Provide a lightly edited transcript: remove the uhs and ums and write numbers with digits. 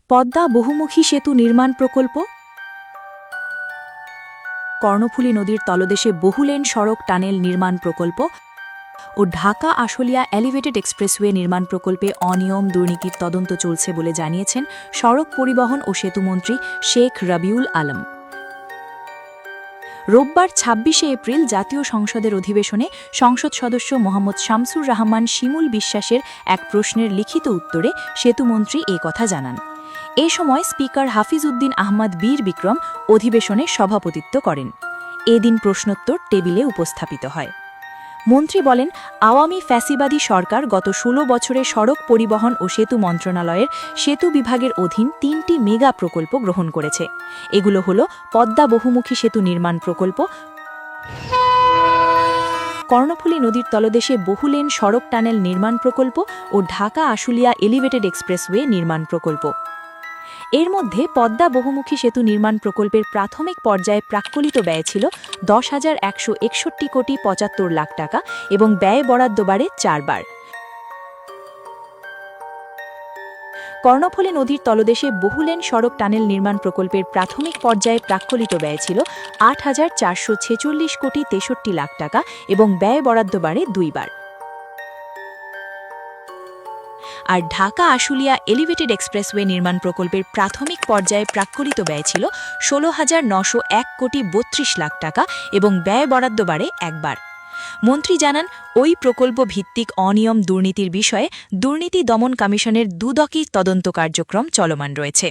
পদ্মা বহুমুখী সেতু নির্মাণ প্রকল্প। কর্ণফুলী নদীর তলদেশে বহুলেন সড়ক টানেল নির্মাণ প্রকল্প ও ঢাকা আশুলিয়া এলিভেটেড এক্সপ্রেসওয়ে নির্মাণ প্রকল্পে অনিয়ম দুর্নীতির তদন্ত চলছে বলে জানিয়েছেন সড়ক পরিবহন ও সেতুমন্ত্রী শেখ রাবিউল আলম। রোববার ২৬শে এপ্রিল জাতীয় সংসদের অধিবেশনে সংসদ সদস্য মোহাম্মদ শামসুর রহমান শিমুল বিশ্বাসের এক প্রশ্নের লিখিত উত্তরে সেতুমন্ত্রী এ কথা জানান। এ সময় স্পিকার হাফিজ উদ্দিন আহমদ বীর বিক্রম অধিবেশনে সভাপতিত্ব করেন। এদিন প্রশ্নোত্তর টেবিলে উপস্থাপিত হয়। মন্ত্রী বলেন, আওয়ামী ফ্যাসিবাদী সরকার গত ১৬ বছরে সড়ক পরিবহন ও সেতু মন্ত্রণালয়ের সেতু বিভাগের অধীন ৩টি মেগা প্রকল্প গ্রহণ করেছে। এগুলো হল পদ্মা বহুমুখী সেতু নির্মাণ প্রকল্প, কর্ণফুলী নদীর তলদেশে বহুলেন সড়ক টানেল নির্মাণ প্রকল্প ও ঢাকা আশুলিয়া এলিভেটেড এক্সপ্রেসওয়ে নির্মাণ প্রকল্প। এর মধ্যে পদ্মা বহুমুখী সেতু নির্মাণ প্রকল্পের প্রাথমিক পর্যায়ে প্রাক্কলিত ব্যয় ছিল ১০,১৬১ কোটি ৭৫ লাখ টাকা এবং ব্যয় বরাদ্দ বাড়ে ৪ বার। কর্ণফুলী নদীর তলদেশে বহুলেন সড়ক টানেল নির্মাণ প্রকল্পের প্রাথমিক পর্যায়ে প্রাক্কলিত ব্যয় ছিল ৮,৪৪৬ কোটি ৬৩ লাখ টাকা এবং ব্যয় বরাদ্দ বাড়ে ২ বার। আর ঢাকা আশুলিয়া এলিভেটেড এক্সপ্রেসওয়ে নির্মাণ প্রকল্পের প্রাথমিক পর্যায়ে প্রাক্কলিত ব্যয় ছিল ১৬,৯০১ কোটি ৩২ লাখ টাকা এবং ব্যয় বরাদ্দ বাড়ে ১ বার। মন্ত্রী জানান, ওই প্রকল্প ভিত্তিক অনিয়ম দুর্নীতির বিষয়ে দুর্নীতি দমন কমিশনের দুদকই তদন্ত কার্যক্রম চলমান রয়েছে।